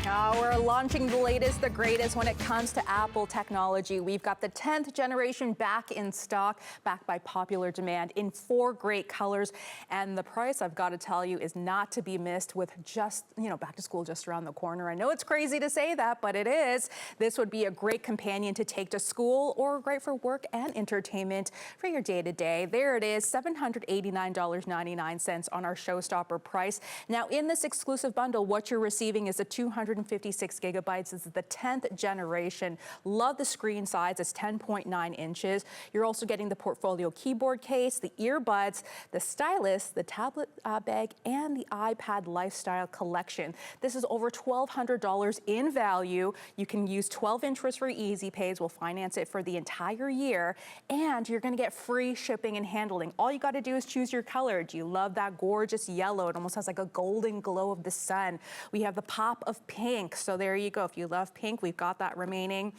We're launching the latest, the greatest when it comes to Apple technology. We've got the 10th generation back in stock, backed by popular demand in 4 great colors. And the price, I've got to tell you, is not to be missed with just, back to school just around the corner. I know it's crazy to say that, but it is. This would be a great companion to take to school or great for work and entertainment for your day-to-day. There it is, $789.99 on our showstopper price. Now, in this exclusive bundle, what you're receiving is a 256 gigabytes. This is the 10th generation. Love the screen size. It's 10.9 inches. You're also getting the portfolio keyboard case, the earbuds, the stylus, the tablet bag, and the iPad lifestyle collection. This is over $1,200 in value. You can use 12 interest-free easy pays. We'll finance it for the entire year, and you're going to get free shipping and handling. All you got to do is choose your color. Do you love that gorgeous yellow? It almost has like a golden glow of the sun. We have the pop of pink. So there you go. If you love pink, we've got that remaining.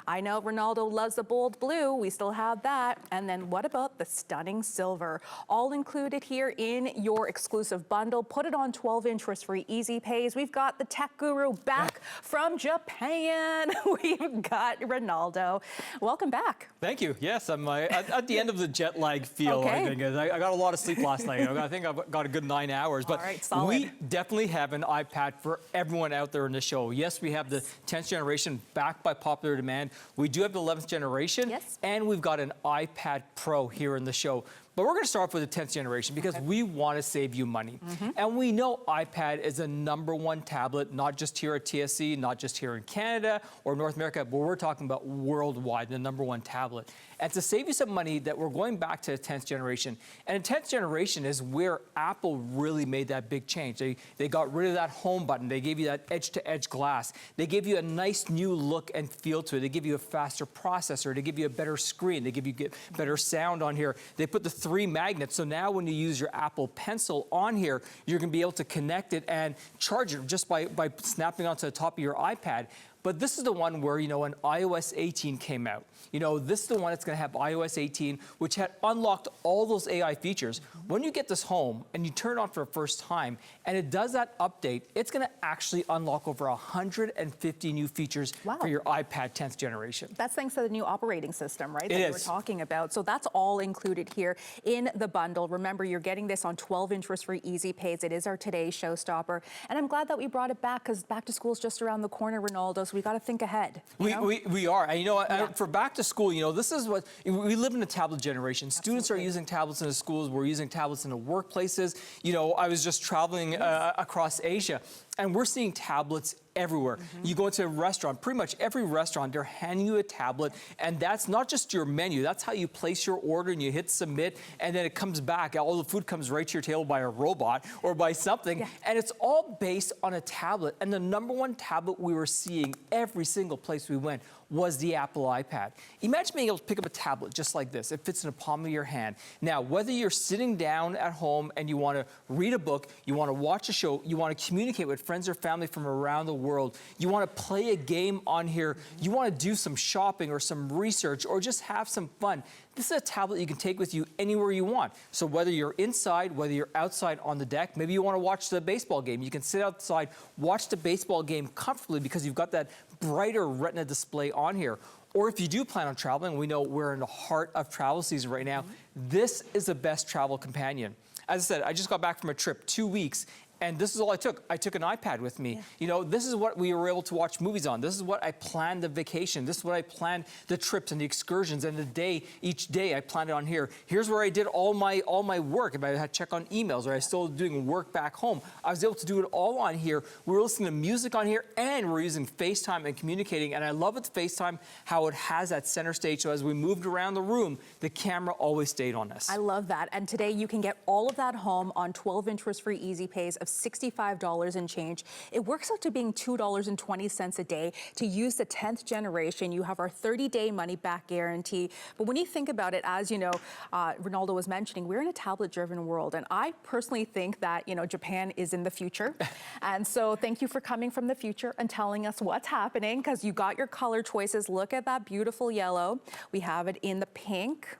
I know Ronaldo loves the bold blue. We still have that. And then what about the stunning silver? All included here in your exclusive bundle. Put it on 12 interest-free easy pays. We've got the tech guru back from Japan. We've got Ronaldo. Welcome back. Thank you. Yes, I'm at the end of the jet lag feel. Okay. I think I got a lot of sleep last night. I think I've got a good 9 hours. But all right, solid. We definitely have an iPad for everyone out there in the show. Yes, we have the 10th generation backed by popular demand. We do have the 11th generation, yes, and we've got an iPad Pro here in the show. But we're going to start off with the 10th generation because we want to save you money. And we know iPad is a #1 tablet, not just here at TSC, not just here in Canada or North America, but we're talking about worldwide, the #1 tablet. And to save you some money, that we're going back to the 10th generation. And the 10th generation is where Apple really made that big change. They got rid of that home button. They gave you that edge-to-edge glass. They gave you a nice new look and feel to it. They give you a faster processor. They give you a better screen. They give you better sound on here. They put the 3 magnets. So now when you use your Apple Pencil on here, you're going to be able to connect it and charge it just by snapping onto the top of your iPad. But this is the one where, when iOS 18 came out, this is the one that's going to have iOS 18, which had unlocked all those AI features. When you get this home and you turn it on for the first time, and it does that update, it's going to actually unlock over 150 new features for your iPad 10th generation. That's thanks to the new operating system, right? It that is. We're talking about. So that's all included here in the bundle. Remember, you're getting this on 12 interest-free easy pays. It is our today's showstopper. And I'm glad that we brought it back because back to school is just around the corner, Ronaldo. So we got to think ahead. We are. And for back to school, this is what we live in a tablet generation. Students are using tablets in the schools. We're using tablets in the workplaces. I was just traveling across Asia, and we're seeing tablets everywhere. You go into a restaurant, pretty much every restaurant, they're handing you a tablet, and that's not just your menu. That's how you place your order, and you hit submit, and then it comes back. All the food comes right to your table by a robot or by something, and it's all based on a tablet. And the #1 tablet we were seeing every single place we went was the Apple iPad. Imagine being able to pick up a tablet just like this. It fits in the palm of your hand. Now, whether you're sitting down at home and you want to read a book, you want to watch a show, you want to communicate with friends or family from around the world, you want to play a game on here, you want to do some shopping or some research or just have some fun, this is a tablet you can take with you anywhere you want. So whether you're inside, whether you're outside on the deck, maybe you want to watch the baseball game, you can sit outside, watch the baseball game comfortably because you've got that brighter Retina display on here. Or if you do plan on traveling, we know we're in the heart of travel season right now, this is the best travel companion. As I said, I just got back from a trip, 2 weeks, and this is all I took. I took an iPad with me. This is what we were able to watch movies on. This is what I planned the vacation. This is what I planned the trips and the excursions and each day I planned it on here. Here's where I did all my work. If I had to check on emails or I was still doing work back home, I was able to do it all on here. We were listening to music on here and we're using FaceTime and communicating. And I love with FaceTime how it has that center stage. So as we moved around the room, the camera always stayed on us. I love that. And today you can get all of that home on 12 interest-free easy pays of $65 and change. It works out to being $2.20 a day to use the 10th generation. You have our 30-day money-back guarantee. But when you think about it, as Ronaldo was mentioning, we're in a tablet-driven world. And I personally think that, Japan is in the future. And so thank you for coming from the future and telling us what's happening because you got your color choices. Look at that beautiful yellow. We have it in the pink.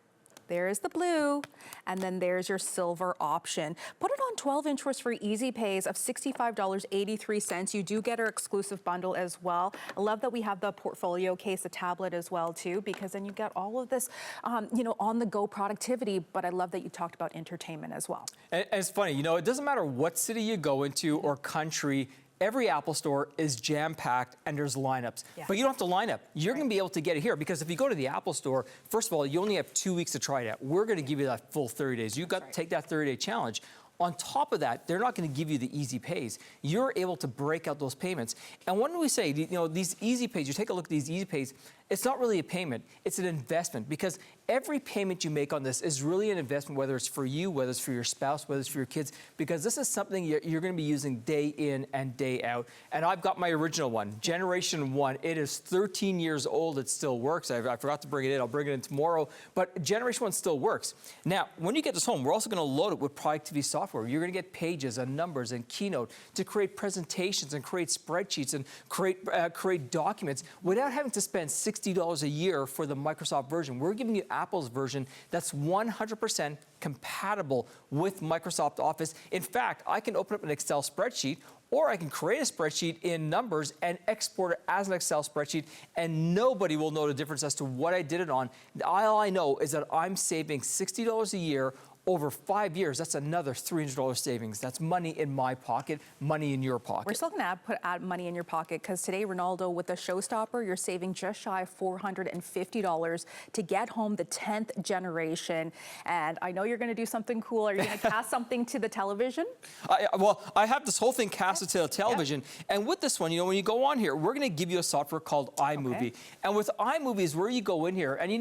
There's the blue, and then there's your silver option. Put it on 12 interest for easy pays of $65.83. You do get our exclusive bundle as well. I love that we have the portfolio case, the tablet as well too, because then you get all of this, on-the-go productivity. But I love that you talked about entertainment as well. And it's funny, it doesn't matter what city you go into or country. Every Apple store is jam-packed and there's lineups. Yeah. But you don't have to line up. You're going to be able to get it here because if you go to the Apple store, first of all, you only have 2 weeks to try it out. We're going to give you that full 30 days. You've got to take that 30-day challenge. On top of that, they're not going to give you the easy pays. You're able to break out those payments. And when we say, these easy pays, you take a look at these easy pays, it's not really a payment, it's an investment because every payment you make on this is really an investment, whether it's for you, whether it's for your spouse, whether it's for your kids, because this is something you're going to be using day in and day out. And I've got my original one, Generation 1. It is 13 years old. It still works. I forgot to bring it in. I'll bring it in tomorrow. But Generation 1 still works. Now, when you get this home, we're also going to load it with productivity software. You're going to get pages and numbers and Keynote to create presentations and create spreadsheets and create documents without having to spend $60 a year for the Microsoft version. We're giving you Apple's version that's 100% compatible with Microsoft Office. In fact, I can open up an Excel spreadsheet or I can create a spreadsheet in Numbers and export it as an Excel spreadsheet, and nobody will know the difference as to what I did it on. All I know is that I'm saving $60 a year. Over 5 years, that's another $300 savings. That's money in my pocket, money in your pocket. We're still going to add money in your pocket because today, Ronaldo, with the showstopper, you're saving just shy of $450 to get home the 10th generation. And I know you're going to do something cool. Are you going to cast something to the television? I have this whole thing casted to the television. And with this one, when you go on here, we're going to give you a software called iMovie. Okay. And with iMovie is where you go in here. And,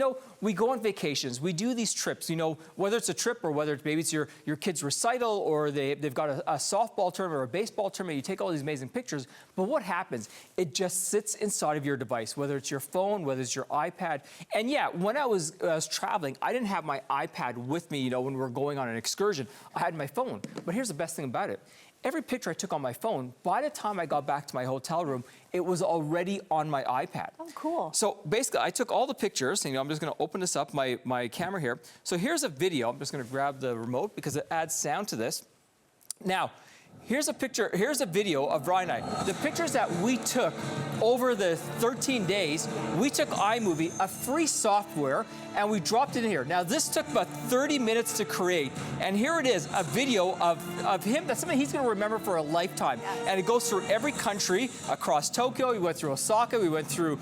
we go on vacations. We do these trips, whether it's a trip or whether maybe it's your kid's recital or they've got a softball tournament or a baseball tournament, you take all these amazing pictures, but what happens? It just sits inside of your device, whether it's your phone, whether it's your iPad. And yeah, when I was traveling, I didn't have my iPad with me, when we were going on an excursion. I had my phone. But here's the best thing about it. Every picture I took on my phone, by the time I got back to my hotel room, it was already on my iPad. Oh, cool. So basically, I took all the pictures. I'm just going to open this up, my camera here. So here's a video. I'm just going to grab the remote because it adds sound to this. Now, here's a picture. Here's a video of Brian and I. The pictures that we took over the 13 days, we took iMovie, a free software, and we dropped it in here. Now, this took about 30 minutes to create, and here it is, a video of him. That's something he's going to remember for a lifetime. Yes. And it goes through every country across Tokyo. We went through Osaka. We went through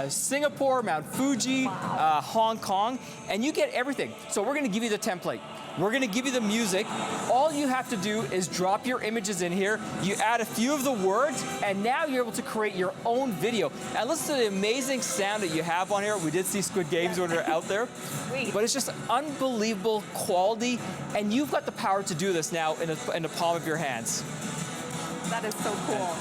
Singapore, Mount Fuji, wow. Hong Kong, and you get everything. So we're going to give you the template. We're going to give you the music. All you have to do is drop your images in here. You add a few of the words, and now you're able to create your own video. And listen to the amazing sound that you have on here. We did see Squid Games when we were out there. Sweet. But it's just unbelievable quality, and you've got the power to do this now in the palm of your hands. That is so cool.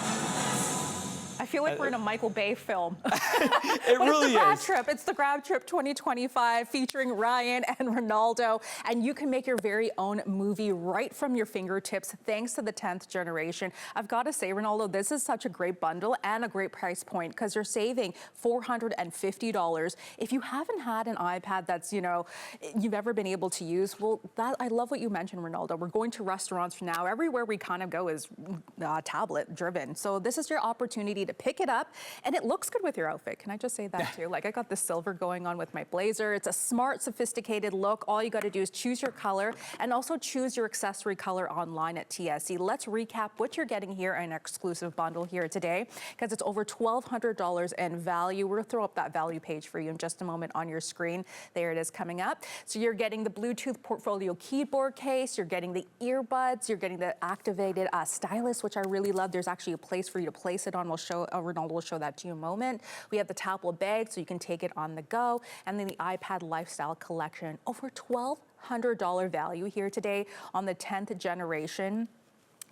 I feel like we're in a Michael Bay film. It really is. Grab Trip. It's the Grab Trip 2025 featuring Ryan and Ronaldo. And you can make your very own movie right from your fingertips thanks to the 10th generation. I've got to say, Ronaldo, this is such a great bundle and a great price point because you're saving $450. If you haven't had an iPad that's, you've ever been able to use, well, I love what you mentioned, Ronaldo. We're going to restaurants now. Everywhere we kind of go is tablet driven. So this is your opportunity to pick it up, and it looks good with your outfit. Can I just say that too? Like I got the silver going on with my blazer. It's a smart, sophisticated look. All you got to do is choose your color and also choose your accessory color online at TSC. Let's recap what you're getting here in an exclusive bundle here today because it's over $1,200 in value. We'll throw up that value page for you in just a moment on your screen. There it is coming up. So you're getting the Bluetooth portfolio keyboard case. You're getting the earbuds. You're getting the activated stylus, which I really love. There's actually a place for you to place it on. Ronaldo will show that to you in a moment. We have the tablet bag, so you can take it on the go. And then the iPad Lifestyle Collection. Over $1,200 value here today on the 10th generation.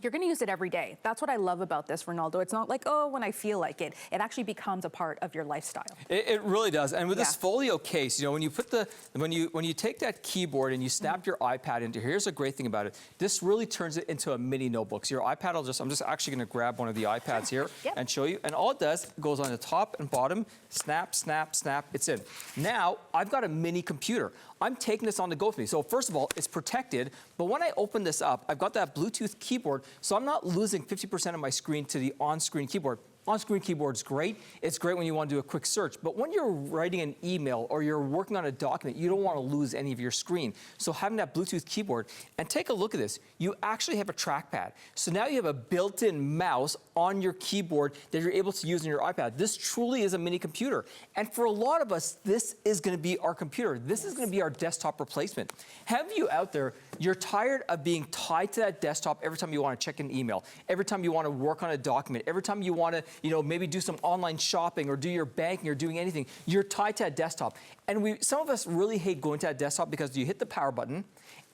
You're going to use it every day. That's what I love about this, Ronaldo. It's not like, oh, when I feel like it. It actually becomes a part of your lifestyle. It really does. And with this folio case, when you put when you take that keyboard and you snap your iPad into here, here's a great thing about it. This really turns it into a mini notebook. So your iPad I'm just actually going to grab one of the iPads here and show you. And all it does goes on the top and bottom, snap, snap, snap, it's in. Now, I've got a mini computer. I'm taking this on the go with me. So first of all, it's protected, but when I open this up, I've got that Bluetooth keyboard, so I'm not losing 50% of my screen to the on-screen keyboard. On-screen keyboard's great. It's great when you want to do a quick search. But when you're writing an email or you're working on a document, you don't want to lose any of your screen. So having that Bluetooth keyboard, and take a look at this. You actually have a trackpad. So now you have a built-in mouse on your keyboard that you're able to use on your iPad. This truly is a mini computer. And for a lot of us, this is going to be our computer. This is going to be our desktop replacement. Have you out there, you're tired of being tied to that desktop every time you want to check an email, every time you want to work on a document, every time you want to maybe do some online shopping or do your banking or doing anything, you're tied to a desktop. And some of us really hate going to that desktop because you hit the power button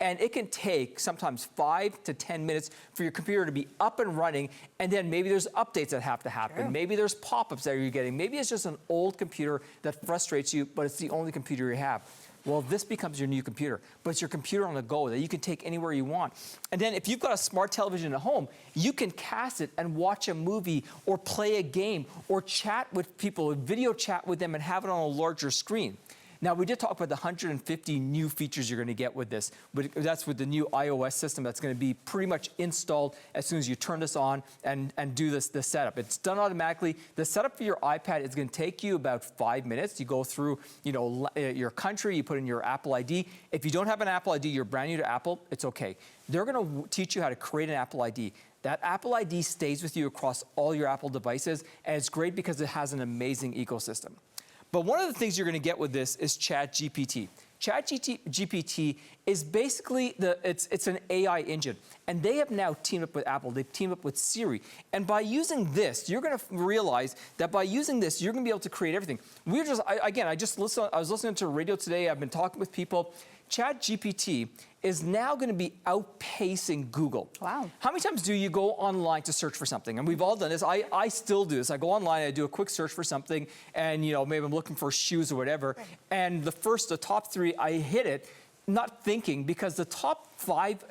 and it can take sometimes 5 to 10 minutes for your computer to be up and running, and then maybe there's updates that have to happen. Sure. Maybe there's pop-ups that you're getting. Maybe it's just an old computer that frustrates you, but it's the only computer you have. Well, this becomes your new computer, but it's your computer on the go that you can take anywhere you want. And then if you've got a smart television at home, you can cast it and watch a movie or play a game or chat with people, video chat with them and have it on a larger screen. Now, we did talk about the 150 new features you're going to get with this, but that's with the new iOS system that's going to be pretty much installed as soon as you turn this on and do this setup. It's done automatically. The setup for your iPad is going to take you about 5 minutes. You go through, your country, you put in your Apple ID. If you don't have an Apple ID, you're brand new to Apple, it's okay. They're going to teach you how to create an Apple ID. That Apple ID stays with you across all your Apple devices, and it's great because it has an amazing ecosystem. But one of the things you're going to get with this is ChatGPT. ChatGPT is basically it's an AI engine, and they have now teamed up with Apple. They've teamed up with Siri, and by using this, you're going to realize that by using this, you're going to be able to create everything. I was listening to radio today. I've been talking with people. ChatGPT is now going to be outpacing Google. Wow. How many times do you go online to search for something? And we've all done this. I still do this. I go online, I do a quick search for something, and maybe I'm looking for shoes or whatever. Right. And the top 3, I hit it, not thinking, because the top 5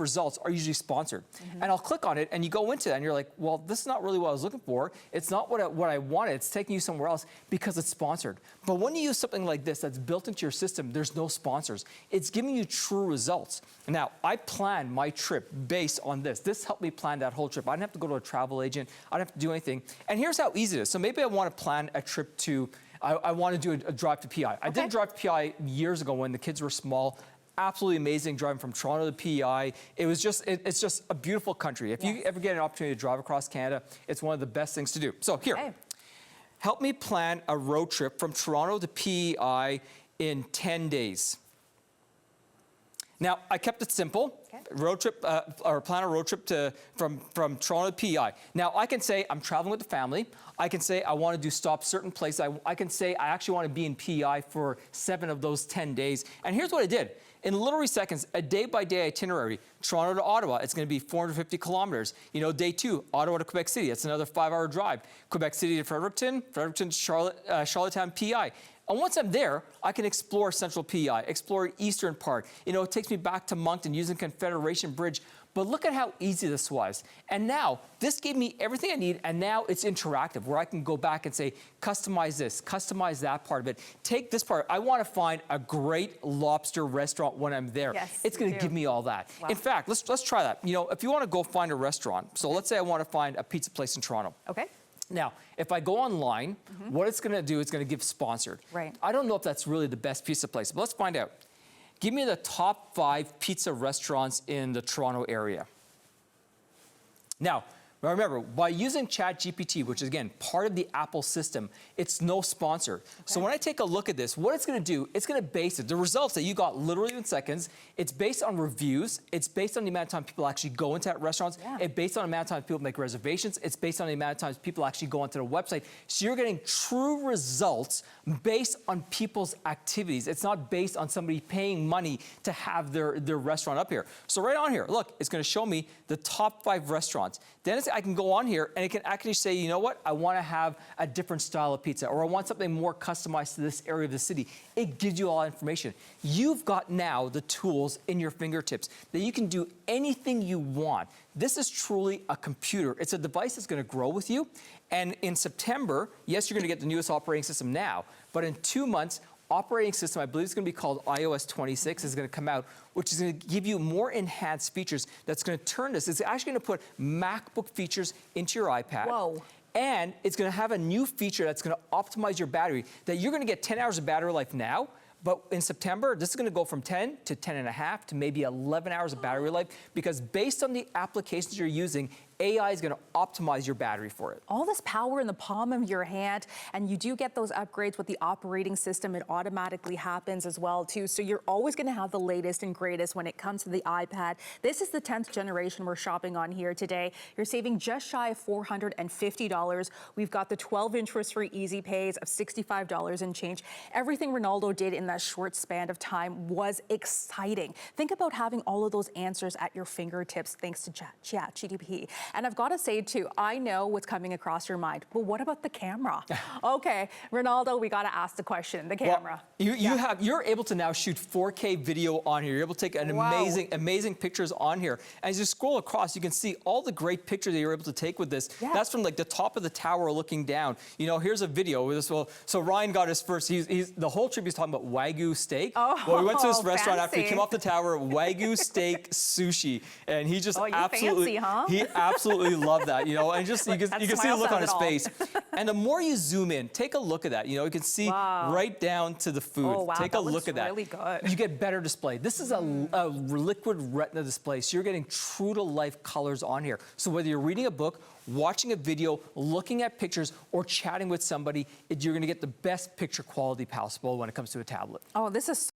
results are usually sponsored. Mm-hmm. And I'll click on it, and you go into it, and you're like, well, this is not really what I was looking for. It's not what I wanted. It's taking you somewhere else because it's sponsored. But when you use something like this that's built into your system, there's no sponsors. It's giving you true results. Now, I planned my trip based on this. This helped me plan that whole trip. I didn't have to go to a travel agent. I didn't have to do anything. And here's how easy it is. So maybe I want to plan a trip to I want to do a drive to PI. I did drive to PI years ago when the kids were small. Absolutely amazing driving from Toronto to PI. It's just a beautiful country. If you ever get an opportunity to drive across Canada, it's one of the best things to do. So here, help me plan a road trip from Toronto to PI in 10 days. Now, I kept it simple. Road trip, or plan a road trip from Toronto to PI. Now, I can say I'm traveling with the family. I can say I want to do stop certain places. I can say I actually want to be in PI for 7 of those 10 days. And here's what I did. In literally seconds, a day-by-day itinerary. Toronto to Ottawa, it's going to be 450 kilometers. Day 2, Ottawa to Quebec City, it's another 5-hour drive. Quebec City to Fredericton, Fredericton to Charlottetown, PI. And once I'm there, I can explore Central PI, explore Eastern Part. It takes me back to Moncton using Confederation Bridge. But look at how easy this was. And now, this gave me everything I need, and now it's interactive, where I can go back and say, customize this, customize that part of it. Take this part. I want to find a great lobster restaurant when I'm there. Yes, it's going to give me all that. Wow. In fact, let's try that. If you want to go find a restaurant, so let's say I want to find a pizza place in Toronto. Okay. Now, if I go online, what it's going to do, it's going to give sponsored. Right. I don't know if that's really the best pizza place, but let's find out. Give me the top 5 pizza restaurants in the Toronto area. Now, remember, by using ChatGPT, which is, again, part of the Apple system, it's no sponsor. Okay. So when I take a look at this, what it's going to do, it's going to base it. The results that you got literally in seconds, it's based on reviews. It's based on the amount of time people actually go into restaurants. Yeah. It's based on the amount of time people make reservations. It's based on the amount of times people actually go onto the website. So you're getting true results based on people's activities. It's not based on somebody paying money to have their restaurant up here. So right on here, look, it's going to show me the top 5 restaurants. Then I can go on here and it can actually say, you know what, I want to have a different style of pizza, or I want something more customized to this area of the city. It gives you all that information. You've got now the tools in your fingertips that you can do anything you want. This is truly a computer. It's a device that's going to grow with you. And in September, yes, you're going to get the newest operating system now, but in 2 months, operating system, I believe it's going to be called iOS 26, is going to come out, which is going to give you more enhanced features. That's going to turn this. It's actually going to put MacBook features into your iPad. Whoa. And it's going to have a new feature that's going to optimize your battery, that you're going to get 10 hours of battery life now. But in September, this is going to go from 10 to 10 and a half to maybe 11 hours of battery life, because based on the applications you're using, AI is going to optimize your battery for it. All this power in the palm of your hand, and you do get those upgrades with the operating system. It automatically happens as well, too. So you're always going to have the latest and greatest when it comes to the iPad. This is the 10th generation we're shopping on here today. You're saving just shy of $450. We've got the 12 interest-free easy pays of $65 and change. Everything Ronaldo did in that short span of time was exciting. Think about having all of those answers at your fingertips thanks to ChatGPT. And I've got to say, too, I know what's coming across your mind. Well, what about the camera? Okay, Ronaldo, we got to ask the question, the camera. Well, you're able to now shoot 4K video on here. You're able to take an amazing pictures on here. As you scroll across, you can see all the great pictures that you're able to take with this. Yeah. That's from like the top of the tower looking down. You know, here's a video with this. Well, so Ryan got his first, the whole trip he's talking about Wagyu steak. Oh, well, we went to this restaurant after he fancy. came off the tower, Wagyu steak sushi. And he just fancy, huh? he absolutely loved that, you know, and just you can see the look on his face. And the more you zoom in, take a look at that. You know, you can see right down to the food. Oh, wow, take a look at that. Really good. You get better display. This is a liquid retina display, so you're getting true to life colors on here. So whether you're reading a book, watching a video, looking at pictures, or chatting with somebody, you're going to get the best picture quality possible when it comes to a tablet. Oh, this is